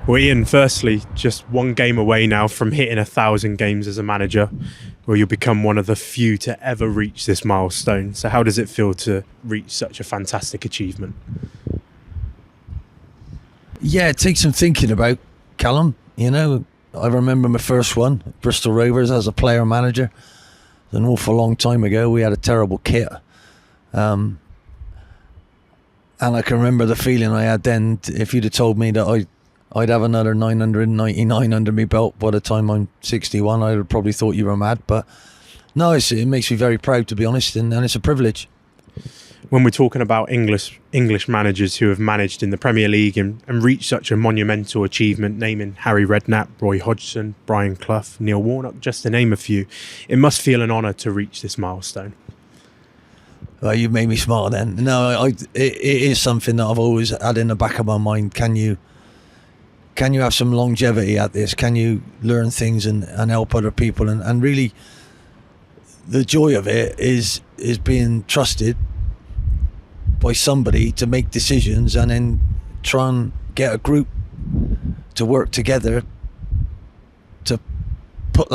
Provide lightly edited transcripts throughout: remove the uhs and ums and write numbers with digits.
Well, Ian, firstly, just one game away now from hitting 1,000 games as a manager, where you'll become one of the few to ever reach this milestone. So how does it feel to reach such a fantastic achievement? Yeah, it takes some thinking about, Callum. You know, I remember my first one, Bristol Rovers, as a player manager. An awful long time ago. We had a terrible kit. And I can remember the feeling I had then. If you'd have told me that I'd have another 999 under my belt by the time I'm 61, I'd have probably thought you were mad. But no, it makes me very proud, to be honest, and it's a privilege. When we're talking about English managers who have managed in the Premier League and reached such a monumental achievement, naming Harry Redknapp, Roy Hodgson, Brian Clough, Neil Warnock, just to name a few, it must feel an honour to reach this milestone. Well, you've made me smile then. No, it is something that I've always had in the back of my mind. Can you have some longevity at this? Can you learn things and help other people? And really, the joy of it is being trusted by somebody to make decisions and then try and get a group to work together to put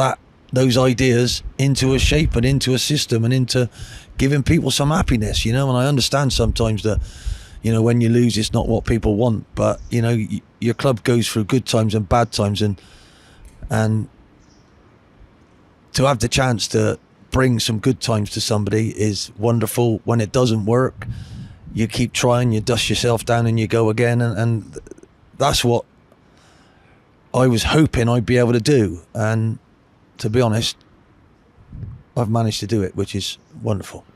those ideas into a shape and into a system and into giving people some happiness, you know. And I understand sometimes that, you know, when you lose, it's not what people want, but, you know, your club goes through good times and bad times, and to have the chance to bring some good times to somebody is wonderful. When it doesn't work, you keep trying, you dust yourself down and you go again, and that's what I was hoping I'd be able to do. And to be honest, I've managed to do it, which is wonderful.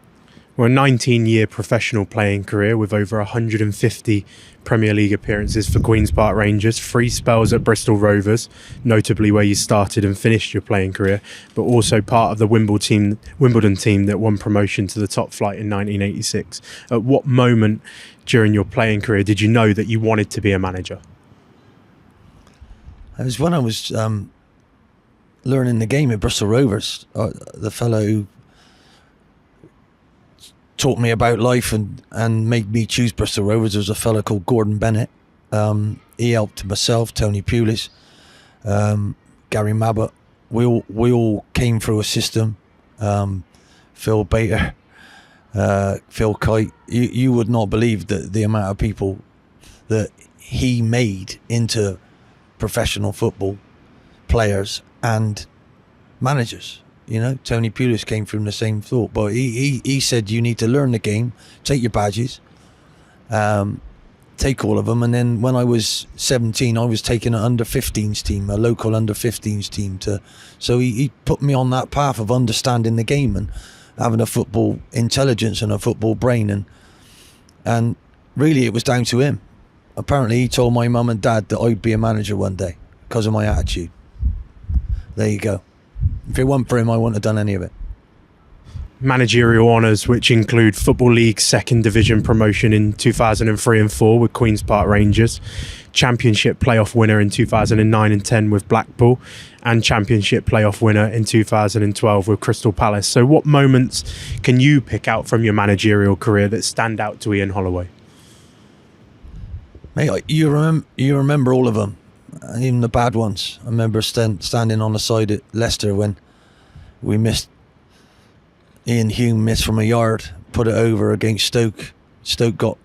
Well, a 19-year professional playing career with over 150 Premier League appearances for Queen's Park Rangers, 3 spells at Bristol Rovers, notably where you started and finished your playing career, but also part of the Wimbledon team that won promotion to the top flight in 1986. At what moment during your playing career did you know that you wanted to be a manager? It was when I was learning the game at Bristol Rovers. The fellow who taught me about life and made me choose Bristol Rovers was a fellow called Gordon Bennett. He helped myself, Tony Pulis, Gary Mabbott. We all came through a system. Phil Bater, Phil Kite. You would not believe the amount of people that he made into professional football players and managers. You know, Tony Pulis came from the same thought, but he said you need to learn the game, take your badges, take all of them, and then when I was 17, I was taking an under-15s team, a local under-15s team, so he put me on that path of understanding the game and having a football intelligence and a football brain, and really it was down to him. Apparently he told my mum and dad that I'd be a manager one day because of my attitude. There you go. If it weren't for him, I wouldn't have done any of it. Managerial honours, which include Football League Second Division promotion in 2003 and 4 with Queen's Park Rangers, Championship playoff winner in 2009 and 10 with Blackpool, and Championship playoff winner in 2012 with Crystal Palace. So what moments can you pick out from your managerial career that stand out to Ian Holloway? Mate, you remember all of them. Even the bad ones. I remember standing on the side at Leicester when we missed. Ian Hume missed from a yard, put it over against Stoke. Stoke got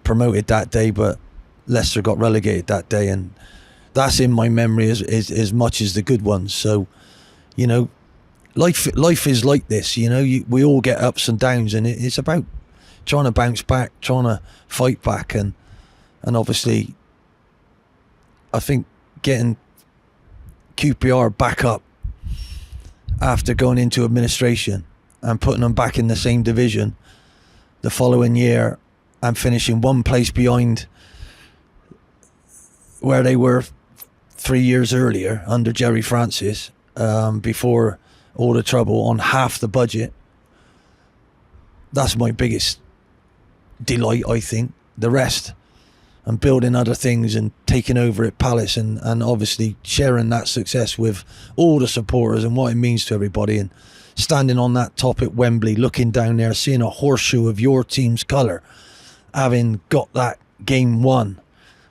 promoted that day, but Leicester got relegated that day, and that's in my memory as much as the good ones. So, you know, life is like this. You know, we all get ups and downs, and it's about trying to bounce back, trying to fight back, and obviously, I think getting QPR back up after going into administration and putting them back in the same division the following year and finishing one place behind where they were 3 years earlier under Jerry Francis, before all the trouble, on half the budget. That's my biggest delight, I think. The rest, and building other things and taking over at Palace and obviously sharing that success with all the supporters and what it means to everybody, and standing on that top at Wembley, looking down there, seeing a horseshoe of your team's colour, having got that game won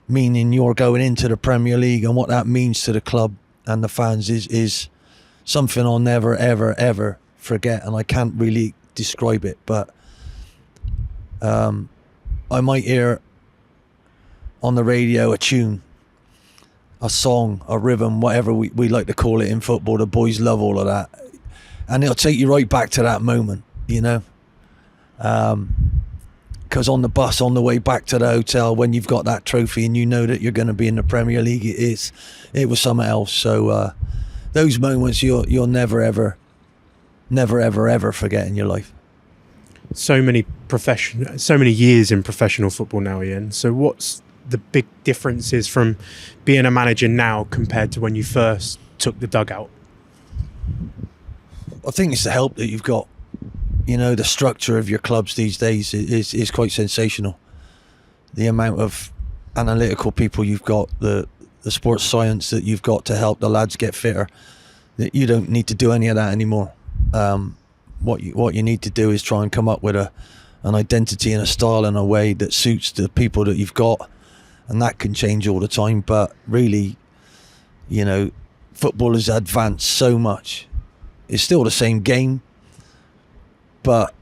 meaning you're going into the Premier League, and what that means to the club and the fans is something I'll never, ever, ever forget. And I can't really describe it, but I might hear on the radio a tune, a song, a rhythm, whatever we like to call it in football. The boys love all of that, and it'll take you right back to that moment, you know. Because on the bus on the way back to the hotel, when you've got that trophy and you know that you're going to be in the Premier League, it was something else. So those moments you'll never ever forget in your life. So many years in professional football now, Ian. So what's the big differences from being a manager now compared to when you first took the dugout? I think it's the help that you've got. You know, the structure of your clubs these days is quite sensational. The amount of analytical people you've got, the sports science that you've got to help the lads get fitter, that you don't need to do any of that anymore. What you need to do is try and come up with an identity and a style and a way that suits the people that you've got, and that can change all the time. But really, you know, football has advanced so much. It's still the same game, but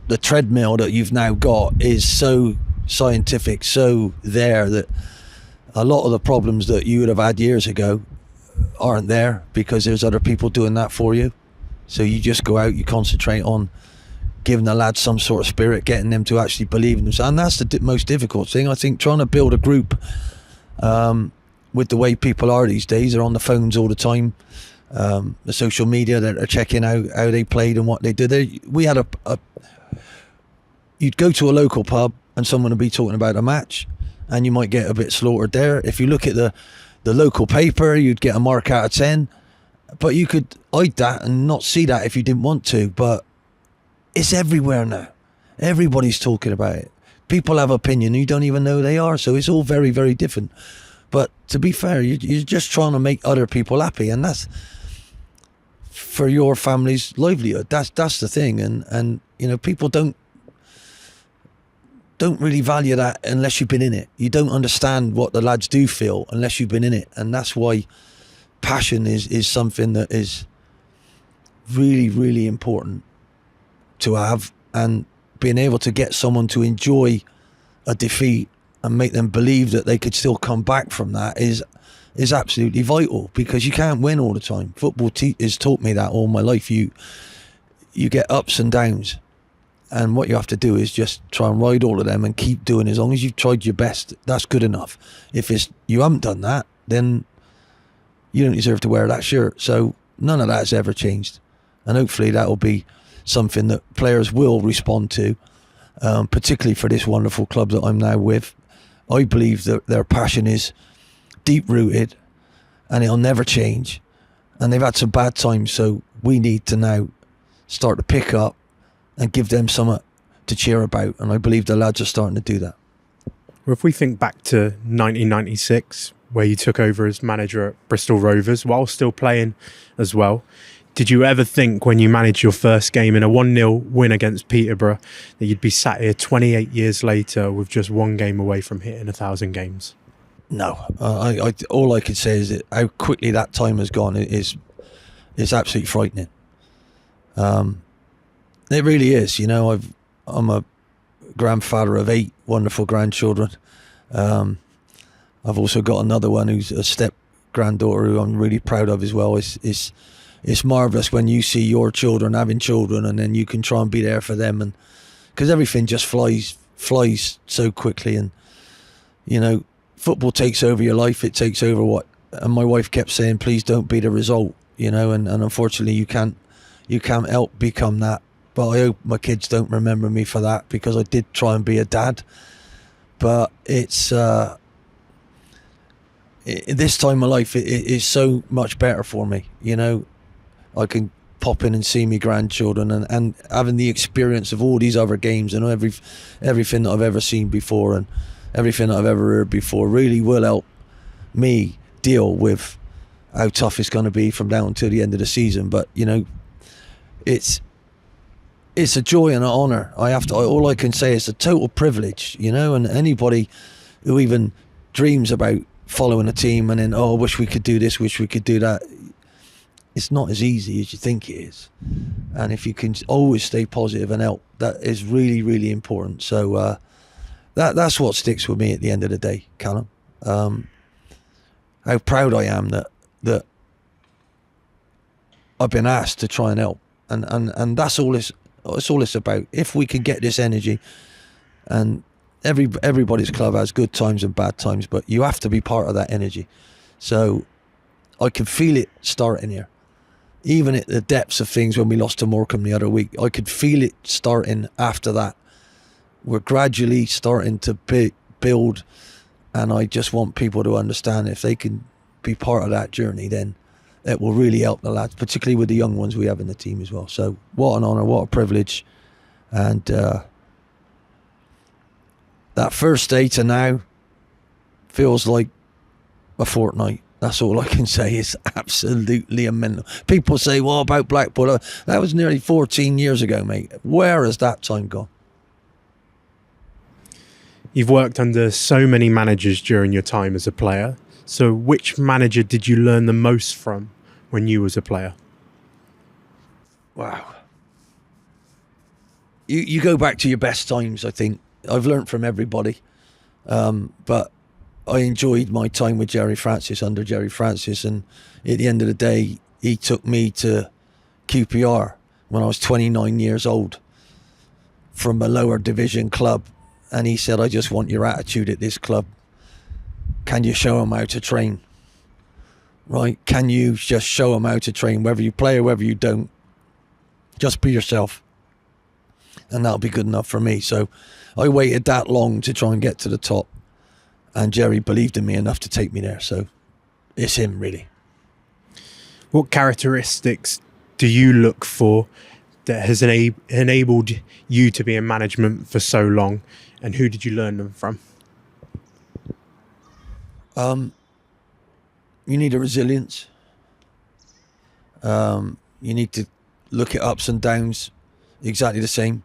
the treadmill that you've now got is so scientific, so there, that a lot of the problems that you would have had years ago aren't there because there's other people doing that for you. So you just go out, you concentrate on giving the lads some sort of spirit, getting them to actually believe in themselves. And that's the most difficult thing, I think, trying to build a group with the way people are these days. They're on the phones all the time. The social media, that are checking out how they played and what they did. We had you'd go to a local pub and someone would be talking about a match, and you might get a bit slaughtered there. If you look at the local paper, you'd get a mark out of 10, but you could hide that and not see that if you didn't want to. But it's everywhere now. Everybody's talking about it. People have opinion, you don't even know they are. So it's all very, very different. But to be fair, you're just trying to make other people happy, and that's for your family's livelihood. That's the thing, and you know, people don't really value that unless you've been in it. You don't understand what the lads do feel unless you've been in it, and that's why passion is something that is really, really important to have, and being able to get someone to enjoy a defeat and make them believe that they could still come back from that is absolutely vital, because you can't win all the time. Football has taught me that all my life. You get ups and downs, and what you have to do is just try and ride all of them and keep doing. As long as you've tried your best, that's good enough. If you haven't done that, then you don't deserve to wear that shirt. So none of that's ever changed, and hopefully that will be something that players will respond to, particularly for this wonderful club that I'm now with. I believe that their passion is deep rooted and it'll never change, and they've had some bad times, so we need to now start to pick up and give them something to cheer about, and I believe the lads are starting to do that. Well, if we think back to 1996, where you took over as manager at Bristol Rovers while still playing as well, did you ever think when you managed your first game in a 1-0 win against Peterborough that you'd be sat here 28 years later with just one game away from hitting 1,000 games? No, all I could say is that how quickly that time has gone is absolutely frightening. It really is. You know, I'm a grandfather of 8 wonderful grandchildren. I've also got another one who's a step granddaughter who I'm really proud of as well. It's marvellous when you see your children having children, and then you can try and be there for them, and because everything just flies so quickly. And you know, football takes over your life. It takes over what, and my wife kept saying, please don't be the result, you know, and unfortunately you can't help become that. But I hope my kids don't remember me for that, because I did try and be a dad. But it's this time of life, it is so much better for me, you know. I can pop in and see me grandchildren, and having the experience of all these other games and everything that I've ever seen before and everything that I've ever heard before really will help me deal with how tough it's going to be from now until the end of the season. But you know, it's a joy and an honour. All I can say is a total privilege, you know, and anybody who even dreams about following a team and then, oh, I wish we could do this, wish we could do that. It's not as easy as you think it is. And if you can always stay positive and help, that is really, really important. So that's what sticks with me at the end of the day, Callum. How proud I am that I've been asked to try and help. And that's all it's about. If we can get this energy, and everybody's club has good times and bad times, but you have to be part of that energy. So I can feel it starting here. Even at the depths of things when we lost to Morecambe the other week, I could feel it starting after that. We're gradually starting to build, and I just want people to understand if they can be part of that journey, then it will really help the lads, particularly with the young ones we have in the team as well. So what an honour, what a privilege. And that first day to now feels like a fortnight. That's all I can say. It's absolutely mental. People say, well, about Blackpool? That was nearly 14 years ago, mate. Where has that time gone? You've worked under so many managers during your time as a player. So which manager did you learn the most from when you was a player? Wow. You go back to your best times, I think. I've learned from everybody. But I enjoyed my time with Gerry Francis, under Gerry Francis, and at the end of the day, he took me to QPR when I was 29 years old from a lower division club, and he said, I just want your attitude at this club. Can you show them how to train? Right? Can you just show them how to train, whether you play or whether you don't? Just be yourself. And that'll be good enough for me. So I waited that long to try and get to the top. And Gerry believed in me enough to take me there. So it's him, really. What characteristics do you look for that has enabled you to be in management for so long? And who did you learn them from? You need a resilience. You need to look at ups and downs exactly the same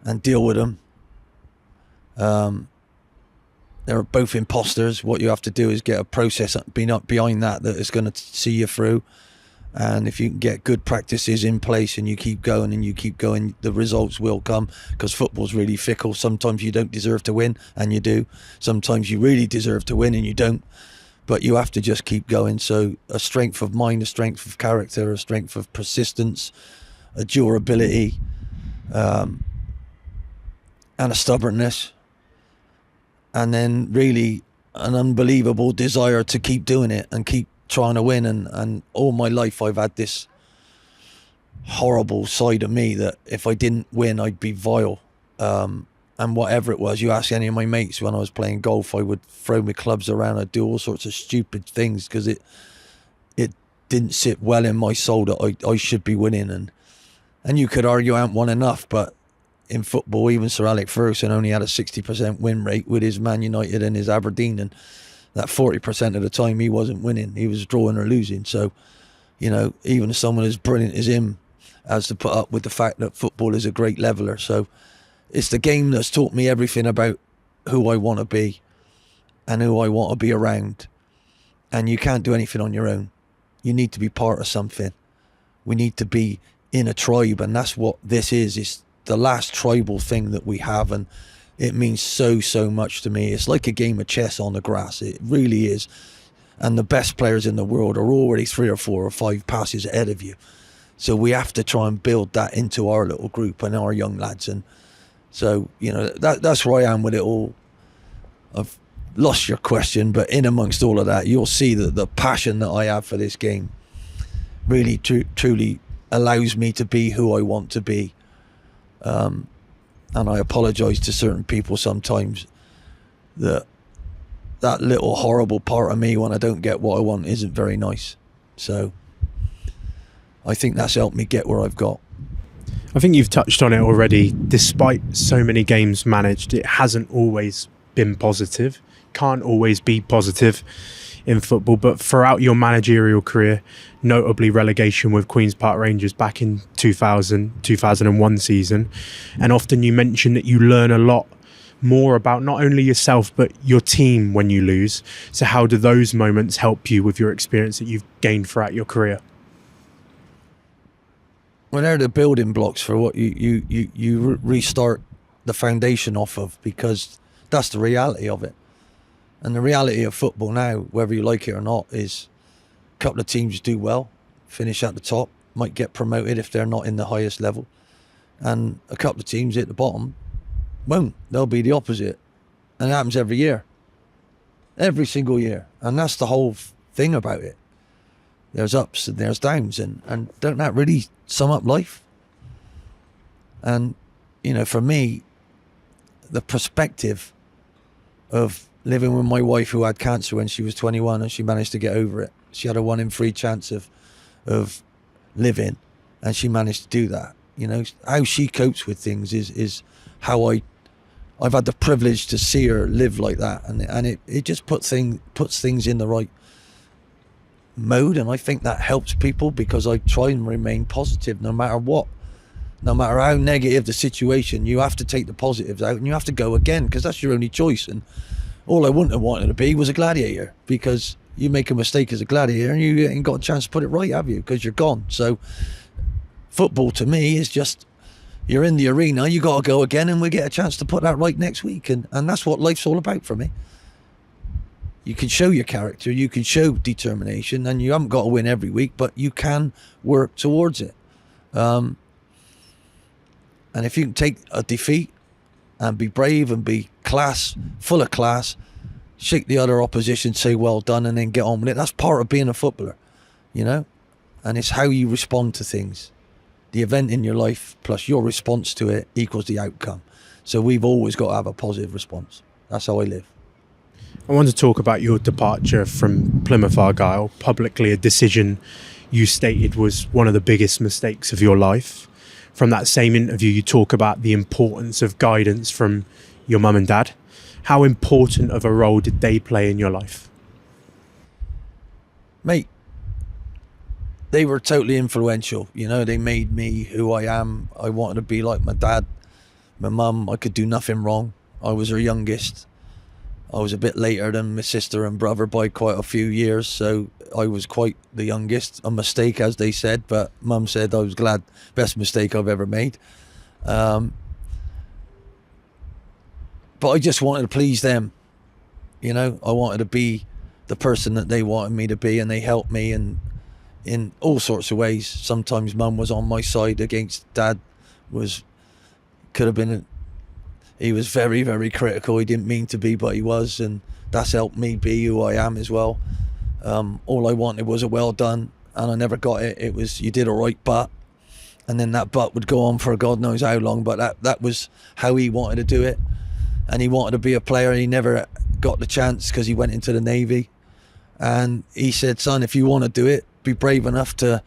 and deal with them. They're both imposters. What you have to do is get a process behind that is going to see you through. And if you can get good practices in place and you keep going and you keep going, the results will come, because football's really fickle. Sometimes you don't deserve to win and you do. Sometimes you really deserve to win and you don't. But you have to just keep going. So a strength of mind, a strength of character, a strength of persistence, a durability, and a stubbornness. And then really an unbelievable desire to keep doing it and keep trying to win. And all my life I've had this horrible side of me that if I didn't win, I'd be vile. And whatever it was, you ask any of my mates when I was playing golf, I would throw my clubs around. I'd do all sorts of stupid things because it didn't sit well in my soul that I should be winning. And you could argue I haven't won enough, but in football, even Sir Alex Ferguson only had a 60% win rate with his Man United and his Aberdeen, and that 40% of the time he wasn't winning, he was drawing or losing. So, you know, even someone as brilliant as him has to put up with the fact that football is a great leveler. So it's the game that's taught me everything about who I want to be and who I want to be around. And you can't do anything on your own. You need to be part of something. We need to be in a tribe, and that's what this is. It's the last tribal thing that we have, and it means so much to me. It's like a game of chess on the grass. It really is. And the best players in the world are already 3 or 4 or 5 passes ahead of you. So we have to try and build that into our little group and our young lads. And so, you know, that's where I am with it all. I've lost your question, but in amongst all of that, you'll see that the passion that I have for this game really truly allows me to be who I want to be. And I apologise to certain people sometimes that little horrible part of me when I don't get what I want isn't very nice. So I think that's helped me get where I've got. I think you've touched on it already. Despite so many games managed, it hasn't always been positive. Can't always be positive in football, but throughout your managerial career, notably relegation with Queen's Park Rangers back in 2001 season, and often you mention that you learn a lot more about not only yourself but your team when you lose. So how do those moments help you with your experience that you've gained throughout your career? Well, they're the building blocks for what you restart the foundation off of, because that's the reality of it. And the reality of football now, whether you like it or not, is a couple of teams do well, finish at the top, might get promoted if they're not in the highest level, and a couple of teams at the bottom won't. They'll be the opposite. And it happens every year, every single year. And that's the whole thing about it. There's ups and there's downs, and don't that really sum up life? And, you know, for me, the perspective of living with my wife who had cancer when she was 21 and she managed to get over it. She had a 1 in 3 chance of living, and she managed to do that. You know, how she copes with things is how I've had the privilege to see her live like that, and it just puts things in the right mode. And I think that helps people, because I try and remain positive no matter what. No matter how negative the situation, you have to take the positives out and you have to go again, because that's your only choice. And all I wouldn't have wanted to be was a gladiator, because you make a mistake as a gladiator and you ain't got a chance to put it right, have you? Because you're gone. So football to me is just, you're in the arena, you got to go again, and we get a chance to put that right next week. And that's what life's all about for me. You can show your character, you can show determination, and you haven't got to win every week, but you can work towards it. And if you can take a defeat and be brave and be full of class, shake the other opposition, say well done, and then get on with it, that's part of being a footballer, you know? And it's how you respond to things. The event in your life plus your response to it equals the outcome. So we've always got to have a positive response. That's how I live. I want to talk about your departure from Plymouth Argyle. Publicly, a decision you stated was one of the biggest mistakes of your life. From that same interview, you talk about the importance of guidance from your mum and dad. How important of a role did they play in your life? Mate, they were totally influential. You know, they made me who I am. I wanted to be like my dad. My mum, I could do nothing wrong. I was her youngest. I was a bit later than my sister and brother by quite a few years, so I was quite the youngest. A mistake, as they said, but Mum said I was glad. Best mistake I've ever made. But I just wanted to please them. You know, I wanted to be the person that they wanted me to be, and they helped me in all sorts of ways. Sometimes Mum was on my side against Dad. Could have been. He was very, very critical. He didn't mean to be, but he was, and that's helped me be who I am as well. All I wanted was a well done, and I never got it. It was, you did all right, but, and then that but would go on for God knows how long, but that was how he wanted to do it. And he wanted to be a player, and he never got the chance because he went into the Navy. And he said, son, if you want to do it, be brave enough to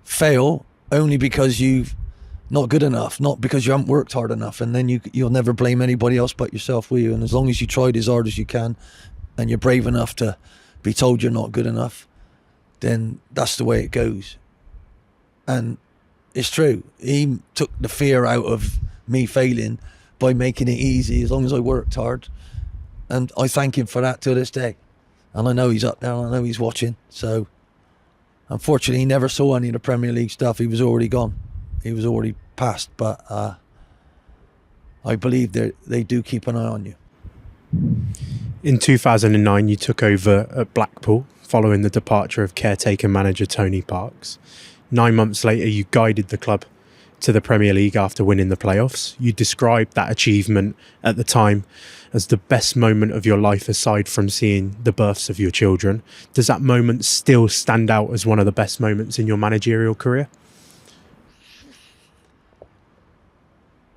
fail, only because you've not good enough, not because you haven't worked hard enough, and then you'll never blame anybody else but yourself, will you? And as long as you tried as hard as you can and you're brave enough to be told you're not good enough, then that's the way it goes. And it's true. He took the fear out of me failing by making it easy as long as I worked hard, and I thank him for that to this day. And I know he's up there, and I know he's watching. So unfortunately he never saw any of the Premier League stuff. He was already gone. He was already passed, but I believe they do keep an eye on you. In 2009, you took over at Blackpool following the departure of caretaker manager Tony Parks. 9 months later, you guided the club to the Premier League after winning the playoffs. You described that achievement at the time as the best moment of your life aside from seeing the births of your children. Does that moment still stand out as one of the best moments in your managerial career?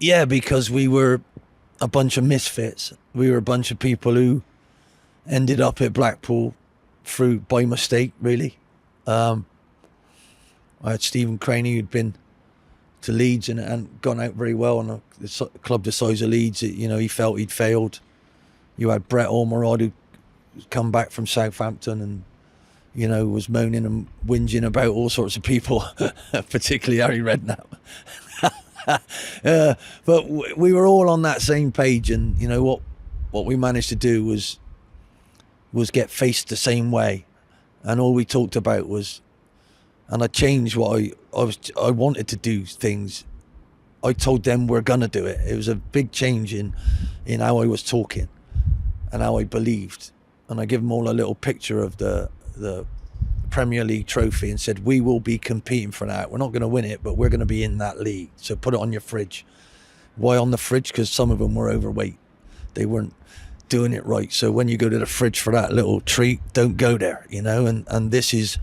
Yeah, because we were a bunch of misfits. We were a bunch of people who ended up at Blackpool by mistake, really. I had Stephen Craney, who'd been to Leeds and gone out very well, and a club the size of Leeds, he felt he'd failed. You had Brett Ormerod, who come back from Southampton and, was moaning and whinging about all sorts of people, particularly Harry Redknapp. But we were all on that same page, and you know what we managed to do was get faced the same way, and all we talked about was, and I changed what I wanted to do things. I told them we're gonna do it. It was a big change in how I was talking and how I believed, and I give them all a little picture of the Premier League trophy and said, we will be competing for that. We're not going to win it, but we're going to be in that league. So put it on your fridge. Why on the fridge? Because some of them were overweight. They weren't doing it right. So when you go to the fridge for that little treat, don't go there, you know. And this is,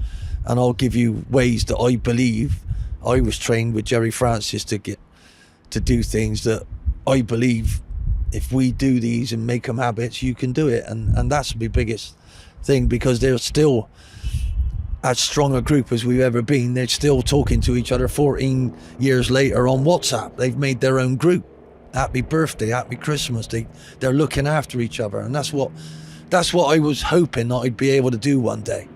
and I'll give you ways that I believe. I was trained with Jerry Francis to do things that I believe if we do these and make them habits, you can do it. And that's the biggest thing, because they're still as strong a group as we've ever been. They're still talking to each other 14 years later on WhatsApp. They've made their own group. Happy birthday, happy Christmas. They're looking after each other, and that's what I was hoping that I'd be able to do one day.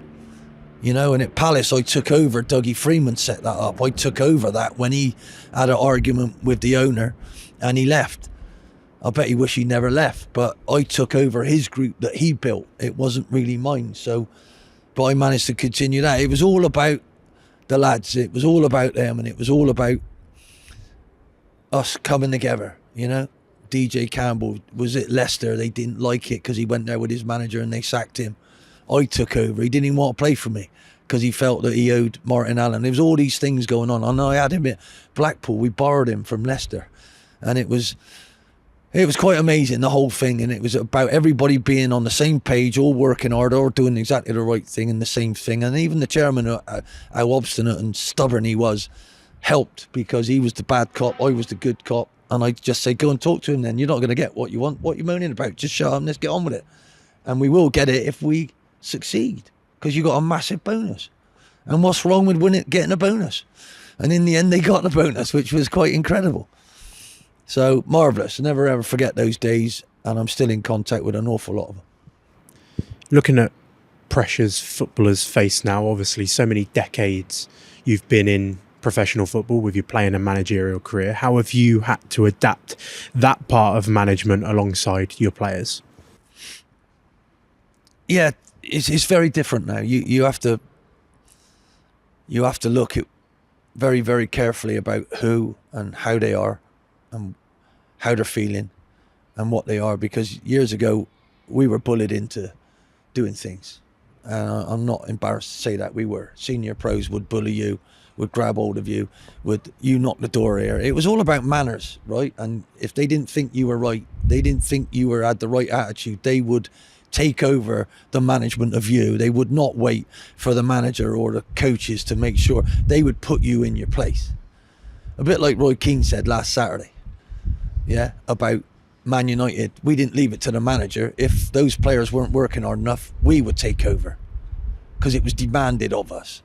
You know, and at Palace I took over. Dougie Freeman set that up. I took over that when he had an argument with the owner and he left. I bet he wished he never left, but I took over his group that he built. It wasn't really mine, but I managed to continue that. It was all about the lads. It was all about them, and it was all about us coming together, you know. DJ Campbell was at Leicester. They didn't like it because he went there with his manager and they sacked him. I took over. He didn't even want to play for me because he felt that he owed Martin Allen. There was all these things going on. And I had him at Blackpool. We borrowed him from Leicester. And it was quite amazing, the whole thing. And it was about everybody being on the same page, all working hard, all doing exactly the right thing and the same thing. And even the chairman, how obstinate and stubborn he was, helped, because he was the bad cop, I was the good cop. And I just say, go and talk to him then. You're not going to get what you want. What are you moaning about? Just shut up, let's get on with it. And we will get it if we succeed, because you got a massive bonus. And what's wrong with getting a bonus? And in the end, they got the bonus, which was quite incredible. So marvellous. I never ever forget those days, and I'm still in contact with an awful lot of them. Looking at pressures footballers face now, obviously so many decades you've been in professional football with your playing and managerial career. How have you had to adapt that part of management alongside your players? Yeah, it's very different now. You have to look at very, very carefully about who and how they are and how they're feeling and what they are, because years ago we were bullied into doing things, and I'm not embarrassed to say that we were. Senior pros would bully you, would grab hold of you, would you knock the door here. It was all about manners, right? And if they didn't think you were right, they didn't think you had the right attitude, they would take over the management of you. They would not wait for the manager or the coaches to make sure. They would put you in your place. A bit like Roy Keane said last Saturday, yeah, about Man United. We didn't leave it to the manager. If those players weren't working hard enough, we would take over, because it was demanded of us.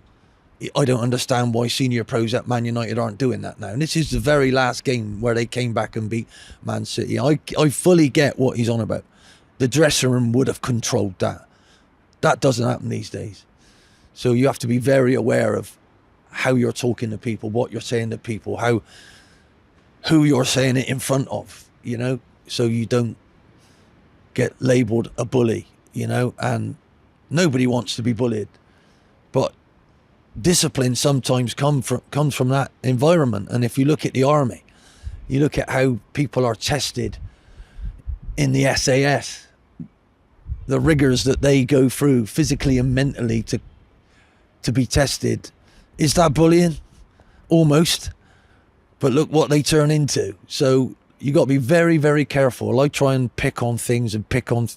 I don't understand why senior pros at Man United aren't doing that now. And this is the very last game where they came back and beat Man City. I fully get what he's on about. The dressing room would have controlled that. That doesn't happen these days. So you have to be very aware of how you're talking to people, what you're saying to people, who you're saying it in front of, you know, so you don't get labelled a bully, you know. And nobody wants to be bullied, but discipline sometimes comes from that environment. And if you look at the army, you look at how people are tested in the SAS, the rigors that they go through physically and mentally to be tested. Is that bullying? Almost. But look what they turn into. So you got to be very, very careful. I try and pick on things and pick on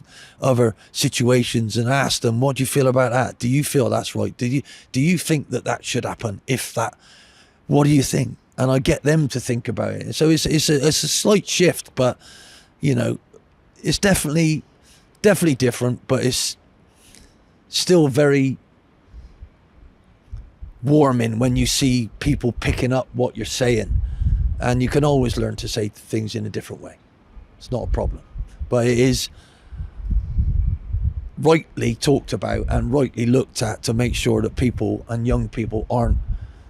other situations and ask them, what do you feel about that? Do you feel that's right? Do you think that should happen? If that, what do you think? And I get them to think about it. So it's a slight shift, but you know, it's definitely different, but it's still very warming when you see people picking up what you're saying. And you can always learn to say things in a different way. It's not a problem. But it is rightly talked about and rightly looked at to make sure that people and young people aren't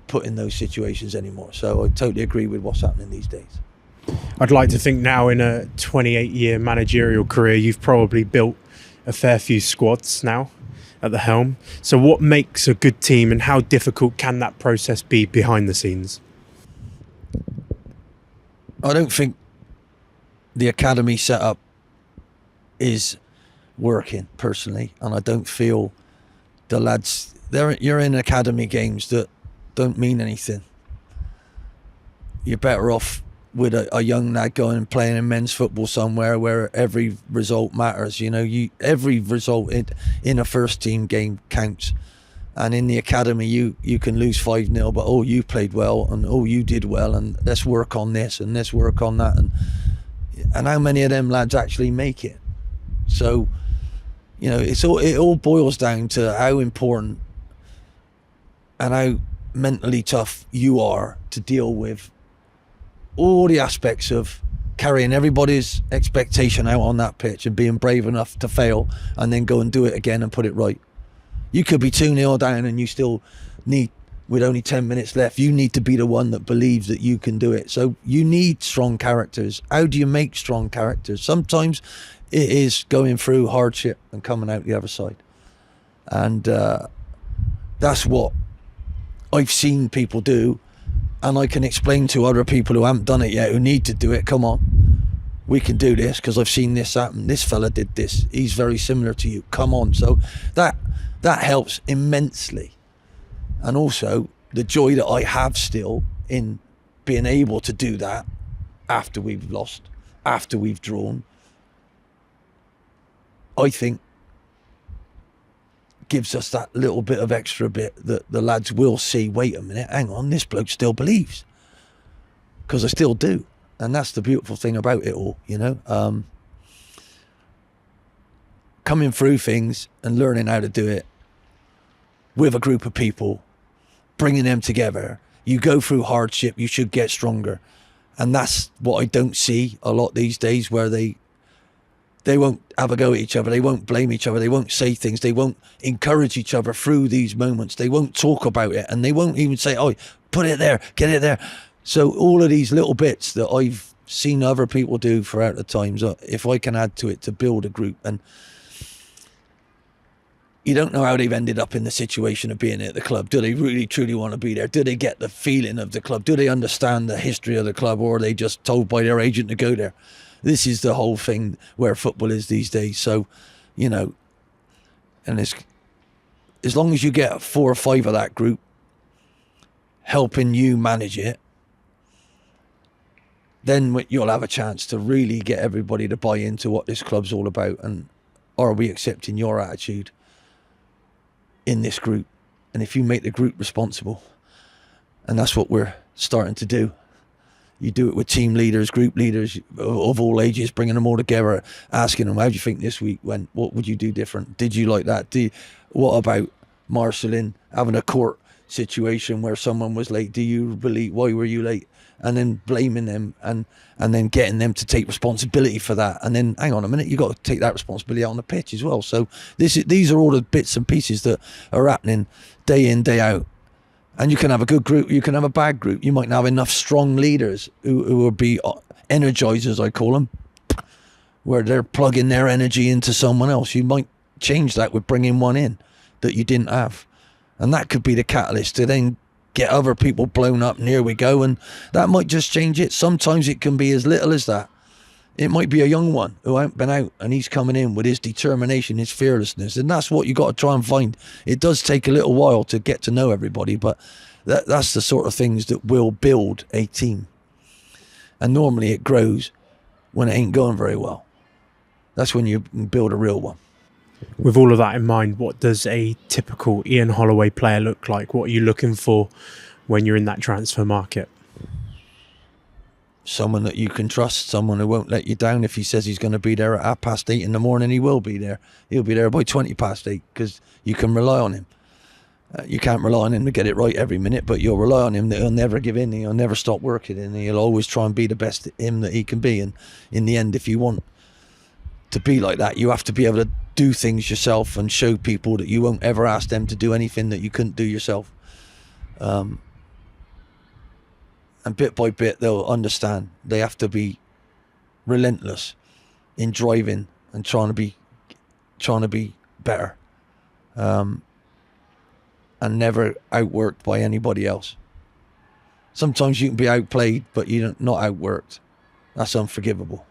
put in those situations anymore. So I totally agree with what's happening these days. I'd like to think now, in a 28-year managerial career, you've probably built a fair few squads now at the helm. So what makes a good team, and how difficult can that process be behind the scenes? I don't think the academy setup is working, personally, and I don't feel the lads... You're in academy games that don't mean anything. You're better off with a young lad going and playing in men's football somewhere where every result matters. Every result in a first team game counts. And in the academy, you can lose 5-0, but you played well, and you did well, and let's work on this and let's work on that. And how many of them lads actually make it? So, it all boils down to how important and how mentally tough you are to deal with all the aspects of carrying everybody's expectation out on that pitch and being brave enough to fail and then go and do it again and put it right. You could be 2-0 down and you still need, with only 10 minutes left, you need to be the one that believes that you can do it. So you need strong characters. How do you make strong characters? Sometimes it is going through hardship and coming out the other side. And that's what I've seen people do. And I can explain to other people who haven't done it yet, who need to do it, come on, we can do this because I've seen this happen. This fella did this. He's very similar to you. Come on. So that helps immensely. And also the joy that I have still in being able to do that after we've lost, after we've drawn, I think gives us that little bit of extra bit that the lads will see, wait a minute, hang on, this bloke still believes. Because I still do. And that's the beautiful thing about it all, coming through things and learning how to do it with a group of people, bringing them together. You go through hardship, you should get stronger. And that's what I don't see a lot these days, where they won't have a go at each other. They won't blame each other. They won't say things. They won't encourage each other through these moments. They won't talk about it. And they won't even say, put it there, get it there. So all of these little bits that I've seen other people do throughout the times, if I can add to it to build a group. And you don't know how they've ended up in the situation of being at the club. Do they really, truly want to be there? Do they get the feeling of the club? Do they understand the history of the club? Or are they just told by their agent to go there? This is the whole thing where football is these days. So, and as long as you get 4 or 5 of that group helping you manage it, then you'll have a chance to really get everybody to buy into what this club's all about. And are we accepting your attitude in this group? And if you make the group responsible, and that's what we're starting to do. You do it with team leaders, group leaders of all ages, bringing them all together, asking them, how do you think this week went? What would you do different? Did you like that? What about marshalling, having a court situation where someone was late? Do you believe, why were you late? And then blaming them and then getting them to take responsibility for that. And then, hang on a minute, you've got to take that responsibility out on the pitch as well. So these are all the bits and pieces that are happening day in, day out. And you can have a good group, you can have a bad group. You might not have enough strong leaders who will be energizers, I call them, where they're plugging their energy into someone else. You might change that with bringing one in that you didn't have. And that could be the catalyst to then get other people blown up, and here we go. And that might just change it. Sometimes it can be as little as that. It might be a young one who ain't been out and he's coming in with his determination, his fearlessness. And that's what you got to try and find. It does take a little while to get to know everybody, but that's the sort of things that will build a team. And normally it grows when it ain't going very well. That's when you build a real one. With all of that in mind, what does a typical Ian Holloway player look like? What are you looking for when you're in that transfer market? Someone that you can trust, someone who won't let you down. If he says he's going to be there at 8:30 in the morning, he will be there. He'll be there by 8:20 because you can rely on him. You can't rely on him to get it right every minute, but you'll rely on him that he'll never give in, he'll never stop working, and he'll always try and be the best him that he can be. And in the end, if you want to be like that, you have to be able to do things yourself and show people that you won't ever ask them to do anything that you couldn't do yourself. And bit by bit, they'll understand they have to be relentless in driving and trying to be better, and never outworked by anybody else. Sometimes you can be outplayed, but you're not outworked. That's unforgivable.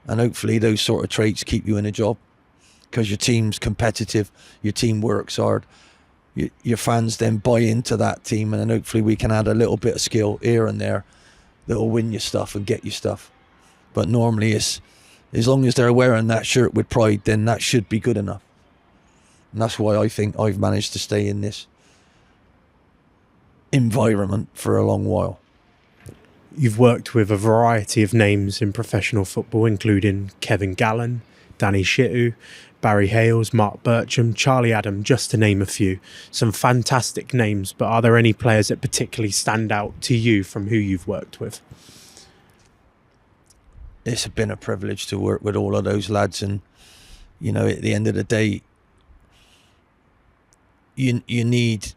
And hopefully those sort of traits keep you in a job, because your team's competitive, your team works hard, your fans then buy into that team, and then hopefully we can add a little bit of skill here and there that will win you stuff and get you stuff. But normally it's, as long as they're wearing that shirt with pride, then that should be good enough. And that's why I think I've managed to stay in this environment for a long while. You've worked with a variety of names in professional football, including Kevin Gallen, Danny Shittu, Barry Hales, Mark Bircham, Charlie Adam, just to name a few. Some fantastic names, but are there any players that particularly stand out to you from who you've worked with? It's been a privilege to work with all of those lads, and you know, at the end of the day, you need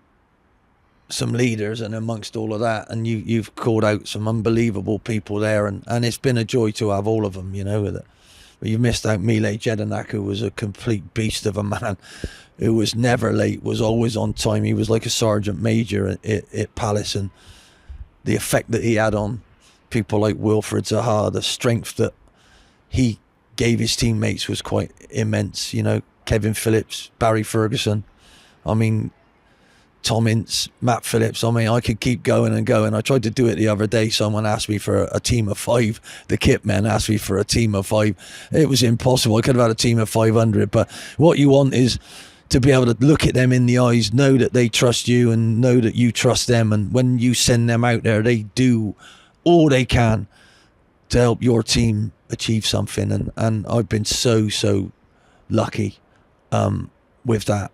some leaders, and amongst all of that, and you've called out some unbelievable people there, and it's been a joy to have all of them, you know. But you missed out Mile Jedinak, who was a complete beast of a man, who was never late, was always on time. He was like a sergeant major at Palace, and the effect that he had on people like Wilfred Zaha, the strength that he gave his teammates was quite immense. You know, Kevin Phillips, Barry Ferguson, I mean, Tom Ince, Matt Phillips. I mean, I could keep going and going. I tried to do it the other day. Someone asked me for a team of 5. The kit men asked me for a team of 5. It was impossible. I could have had a team of 500. But what you want is to be able to look at them in the eyes, know that they trust you and know that you trust them. And when you send them out there, they do all they can to help your team achieve something. And I've been so lucky with that.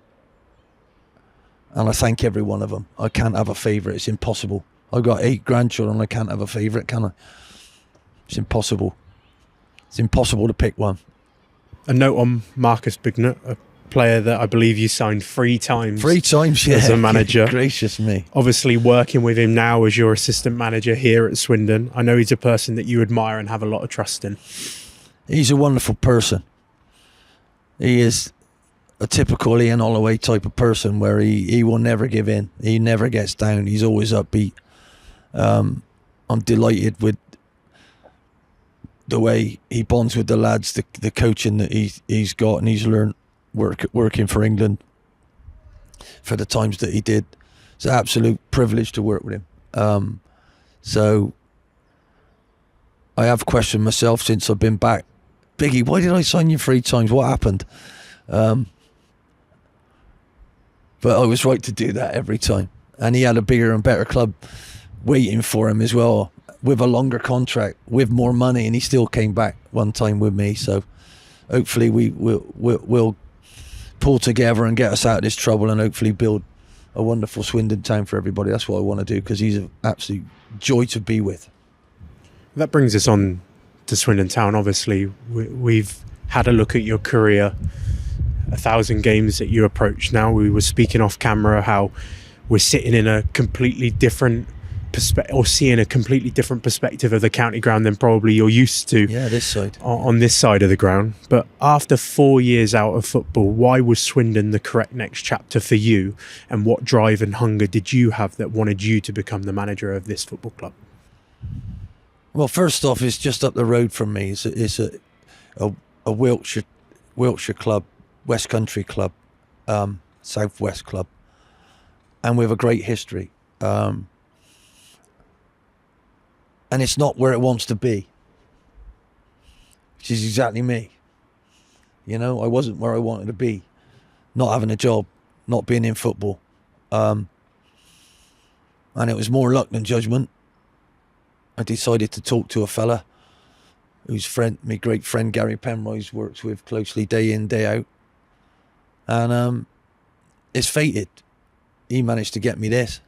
And I thank every one of them. I can't have a favourite. It's impossible. I've got 8 grandchildren. I can't have a favourite, can I? It's impossible. It's impossible to pick one. A note on Marcus Bignett, a player that I believe you signed 3 times. 3 times, yeah. As a manager. Gracious me. Obviously working with him now as your assistant manager here at Swindon. I know he's a person that you admire and have a lot of trust in. He's a wonderful person. He is a typical Ian Holloway type of person, where he will never give in. He never gets down. He's always upbeat. I'm delighted with the way he bonds with the lads, the coaching that he's got, and he's learned working for England for the times that he did. It's an absolute privilege to work with him. So I have questioned myself since I've been back. Biggie, why did I sign you 3 times? What happened? But I was right to do that every time. And he had a bigger and better club waiting for him as well, with a longer contract, with more money, and he still came back one time with me. So hopefully we'll pull together and get us out of this trouble, and hopefully build a wonderful Swindon town for everybody. That's what I want to do, because he's an absolute joy to be with. That brings us on to Swindon Town. Obviously, we've had a look at your career, 1,000 games that you approach now. We were speaking off camera how we're sitting in a completely different perspective, or seeing a completely different perspective of the county ground than probably you're used to. Yeah, this side. On this side of the ground. But after 4 years out of football, why was Swindon the correct next chapter for you? And what drive and hunger did you have that wanted you to become the manager of this football club? Well, first off, it's just up the road from me. It's a Wiltshire club, West Country club, Southwest club, and with a great history. And it's not where it wants to be, which is exactly me. You know, I wasn't where I wanted to be, not having a job, not being in football. And it was more luck than judgment. I decided to talk to a fella whose my great friend Gary Penrose works with closely day in, day out. And it's fated. He managed to get me this.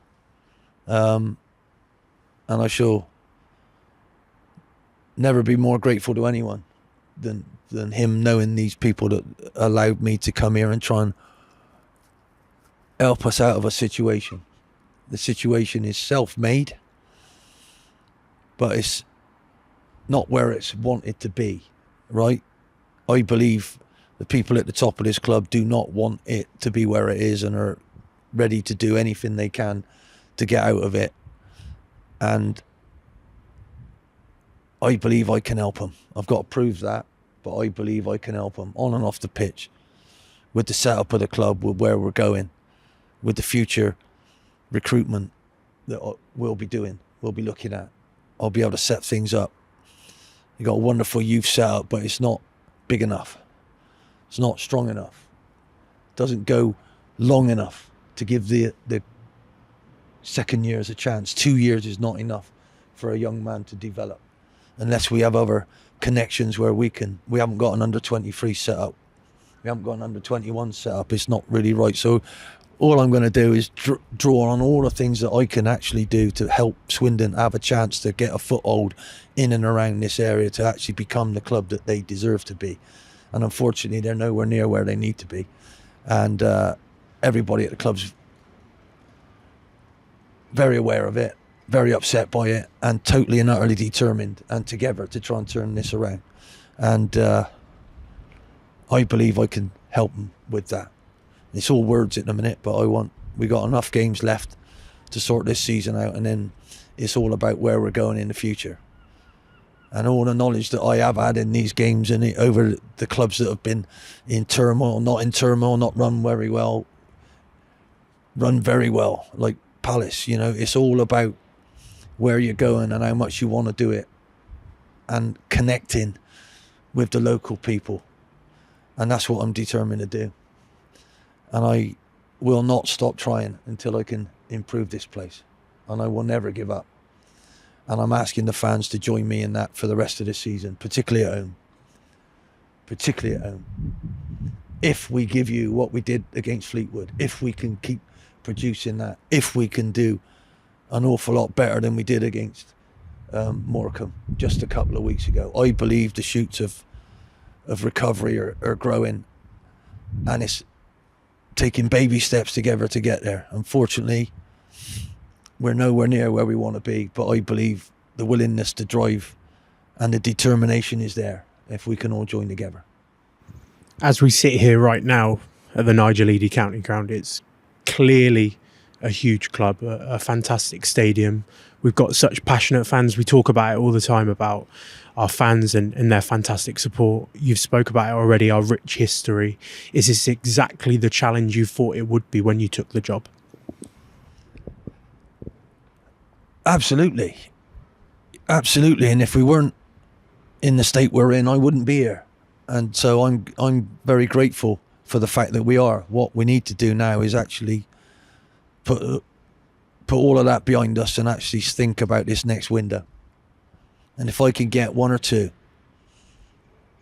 And I shall never be more grateful to anyone than him, knowing these people that allowed me to come here and try and help us out of a situation. The situation is self-made. but it's not where it's wanted to be, right? I believe the people at the top of this club do not want it to be where it is and are ready to do anything they can to get out of it. And I believe I can help them. I've got to prove that, but I believe I can help them on and off the pitch, with the setup of the club, with where we're going, with the future recruitment that we'll be doing, we'll be looking at. I'll be able to set things up. You've got a wonderful youth setup, but it's not big enough. It's not strong enough. It doesn't go long enough to give the second years a chance. 2 years is not enough for a young man to develop, unless we have other connections where we haven't got an under 23 set up. We haven't got an under 21 set up. It's not really right. So all I'm going to do is draw on all the things that I can actually do to help Swindon have a chance to get a foothold in and around this area to actually become the club that they deserve to be. And unfortunately, they're nowhere near where they need to be. And everybody at the club's very aware of it, very upset by it, and totally and utterly determined and together to try and turn this around. And I believe I can help them with that. It's all words at the minute, but we got enough games left to sort this season out, and then it's all about where we're going in the future. And all the knowledge that I have had in these games and over the clubs that have been in turmoil, not run very well, like Palace, it's all about where you're going and how much you want to do it and connecting with the local people. And that's what I'm determined to do. And I will not stop trying until I can improve this place. And I will never give up. And I'm asking the fans to join me in that for the rest of the season, particularly at home. If we give you what we did against Fleetwood, if we can keep producing that, if we can do an awful lot better than we did against Morecambe just a couple of weeks ago, I believe the shoots of recovery are growing, and it's taking baby steps together to get there. Unfortunately, we're nowhere near where we want to be, but I believe the willingness to drive and the determination is there if we can all join together. As we sit here right now at the Nigel Eady County Ground, it's clearly a huge club, a fantastic stadium. We've got such passionate fans. We talk about it all the time, about our fans and their fantastic support. You've spoke about it already, our rich history. Is this exactly the challenge you thought it would be when you took the job? Absolutely. And if we weren't in the state we're in, I wouldn't be here. And so I'm very grateful for the fact that we are. What we need to do now is actually put all of that behind us and actually think about this next window. And if I can get one or two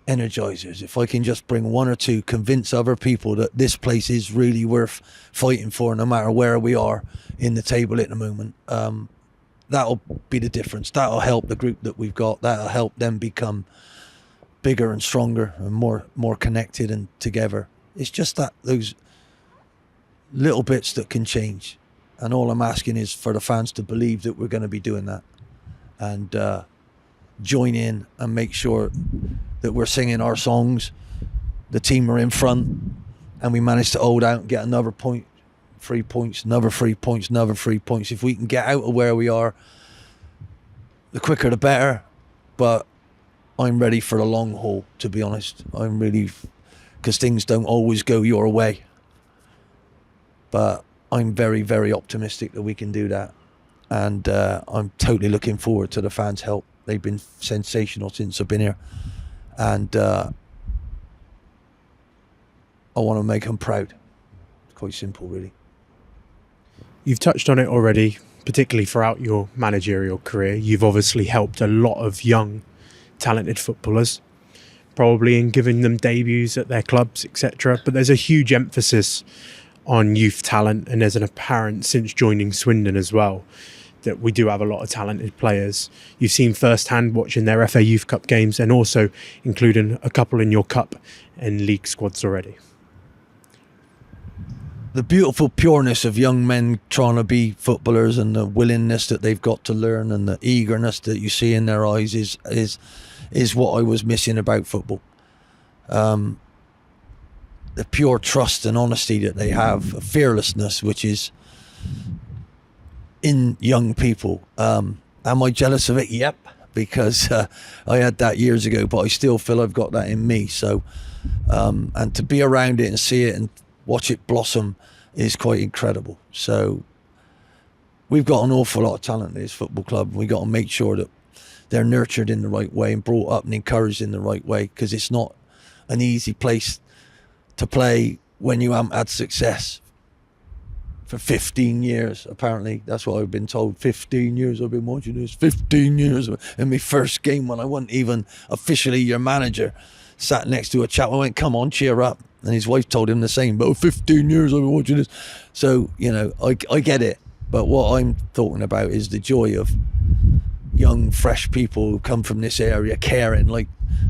energizers, if I can just bring one or two, convince other people that this place is really worth fighting for, no matter where we are in the table at the moment, that'll be the difference. That'll help the group that we've got. That'll help them become bigger and stronger and more connected and together. It's just that those little bits that can change. And all I'm asking is for the fans to believe that we're going to be doing that and join in and make sure that we're singing our songs. The team are in front and we manage to hold out and get another point, 3 points, another 3 points, another 3 points. If we can get out of where we are, the quicker the better. But I'm ready for the long haul, to be honest. I'm really, because things don't always go your way. But I'm very, very optimistic that we can do that. And I'm totally looking forward to the fans' help. They've been sensational since I've been here. And I want to make them proud. It's quite simple, really. You've touched on it already, particularly throughout your managerial career. You've obviously helped a lot of young, talented footballers, probably in giving them debuts at their clubs, etc. But there's a huge emphasis on youth talent, and there's an apparent, since joining Swindon as well, that we do have a lot of talented players. You've seen firsthand watching their FA Youth Cup games and also including a couple in your cup and league squads already. the beautiful pureness of young men trying to be footballers, and the willingness that they've got to learn, and the eagerness that you see in their eyes is what I was missing about football. The pure trust and honesty that they have, a fearlessness which is in young people. Am I jealous of it? Yep, because I had that years ago, but I still feel I've got that in me. So, and to be around it and see it and watch it blossom is quite incredible. So we've got an awful lot of talent in this football club. We've got to make sure that they're nurtured in the right way and brought up and encouraged in the right way, because it's not an easy place to play when you haven't had success for 15 years. Apparently, that's what I've been told. 15 years I've been watching this. 15 years. In my first game, when I wasn't even officially your manager, sat next to a chap. I went, come on, cheer up. And his wife told him the same. But 15 years I've been watching this. So, you know, I get it. But what I'm talking about is the joy of young, fresh people who come from this area, caring like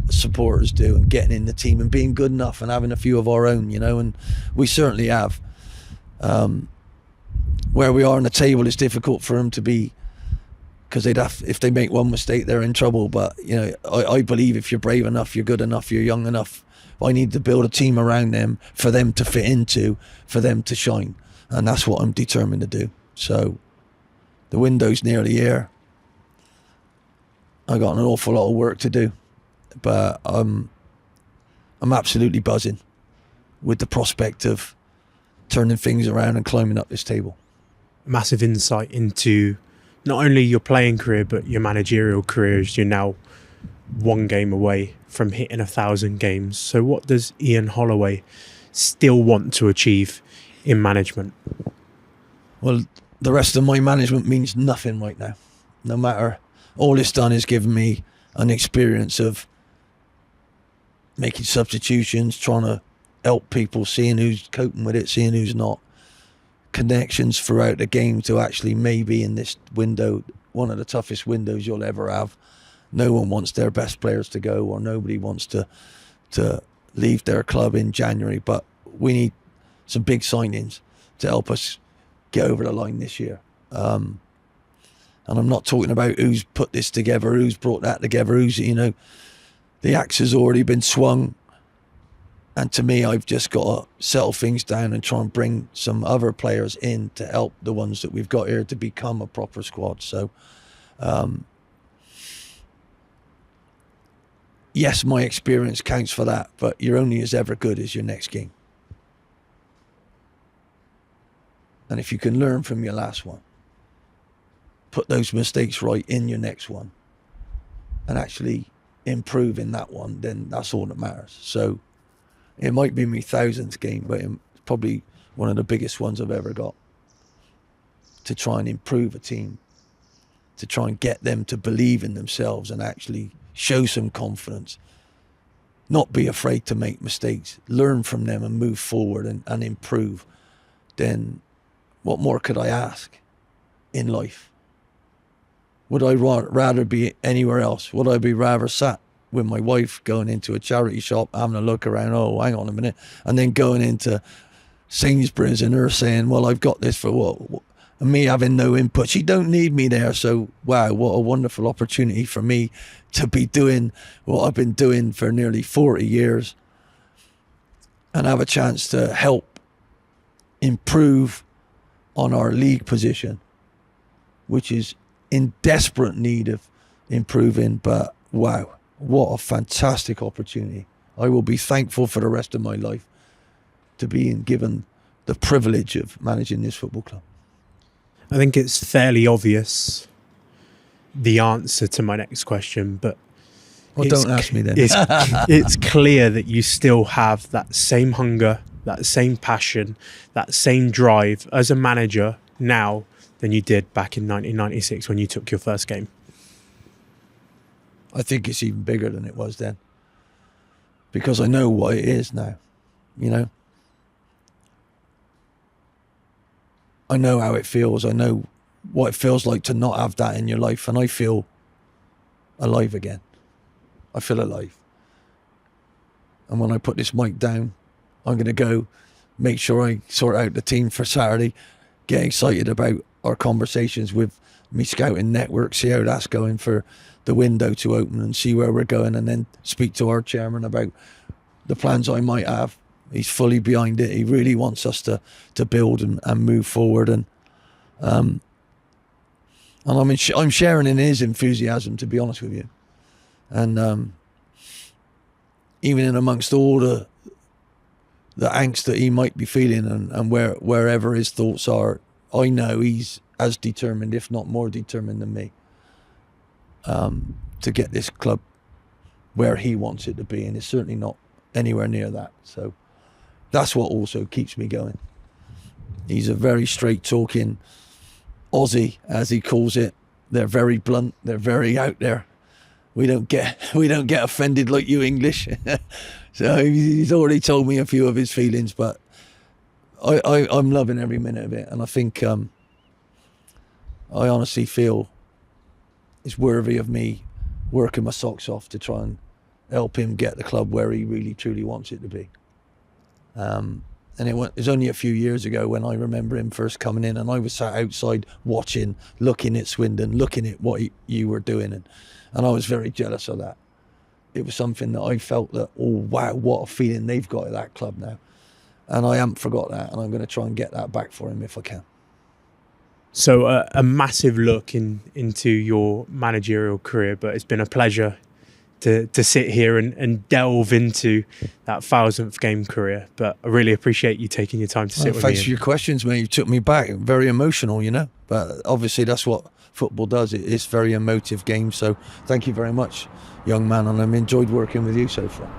supporters do, and getting in the team and being good enough and having a few of our own, you know, and we certainly have. Where we are on the table, it's difficult for them to be, because they'd have, if they make one mistake, they're in trouble. But, you know, I believe if you're brave enough, you're good enough, you're young enough, I need to build a team around them for them to fit into, for them to shine. And that's what I'm determined to do. So the window's nearly here. I got an awful lot of work to do, but I'm absolutely buzzing with the prospect of turning things around and climbing up this table. Massive insight into not only your playing career, but your managerial career, as you're now one game away from hitting 1,000 games. So what does Ian Holloway still want to achieve in management? Well, the rest of my management means nothing right now. No matter, all it's done is given me an experience of making substitutions, trying to help people, seeing who's coping with it, seeing who's not. Connections throughout the game to actually, maybe in this window, one of the toughest windows you'll ever have. No one wants their best players to go, or nobody wants to leave their club in January, but we need some big signings to help us get over the line this year. And I'm not talking about who's put this together, who's brought that together, who's, you know, the axe has already been swung. And to me, I've just got to settle things down and try and bring some other players in to help the ones that we've got here to become a proper squad. So, yes, my experience counts for that, but you're only as ever good as your next game. And if you can learn from your last one, put those mistakes right in your next one, and actually improve in that one, then that's all that matters. So it might be my 1,000th game, but it's probably one of the biggest ones I've ever got, to try and improve a team, to try and get them to believe in themselves and actually show some confidence, not be afraid to make mistakes, learn from them and move forward and improve. Then what more could I ask in life? Would I rather be anywhere else? Would I be rather sat with my wife going into a charity shop, having a look around, oh, hang on a minute, and then going into Sainsbury's and her saying, well, I've got this for what? And me having no input. She don't need me there. So, wow, what a wonderful opportunity for me to be doing what I've been doing for nearly 40 years and have a chance to help improve on our league position, which is in desperate need of improving. But wow, what a fantastic opportunity. I will be thankful for the rest of my life to being given the privilege of managing this football club. I think it's fairly obvious, the answer to my next question, but well, don't ask me then. It's clear that you still have that same hunger, that same passion, that same drive as a manager now than you did back in 1996 when you took your first game. I think it's even bigger than it was then, because I know what it is now, you know. I know how it feels. I know what it feels like to not have that in your life. And I feel alive again. I feel alive. And when I put this mic down, I'm going to go make sure I sort out the team for Saturday, get excited about our conversations with me scouting network, see how that's going for the window to open and see where we're going, and then speak to our chairman about the plans I might have. He's fully behind it. He really wants us to build and move forward, and I'm sharing in his enthusiasm, to be honest with you. And even in amongst all the angst that he might be feeling and wherever his thoughts are, I know he's as determined, if not more determined than me, to get this club where he wants it to be, and it's certainly not anywhere near that. So that's what also keeps me going. He's a very straight talking Aussie, as he calls it. They're very blunt, they're very out there. We don't get offended like you English. So he's already told me a few of his feelings, but I'm loving every minute of it, and I think I honestly feel it's worthy of me working my socks off to try and help him get the club where he really truly wants it to be. And it was only a few years ago when I remember him first coming in, and I was sat outside watching, looking at Swindon, looking at what you were doing, and I was very jealous of that. It was something that I felt that, oh wow, what a feeling they've got at that club now. And I haven't forgot that, and I'm going to try and get that back for him if I can. So a massive look into your managerial career, but it's been a pleasure to sit here and delve into that 1000th game career. But I really appreciate you taking your time to sit with me. Thanks for your questions, mate. You took me back. Very emotional, you know. But obviously that's what football does. It's very emotive game. So thank you very much, young man, and I've enjoyed working with you so far.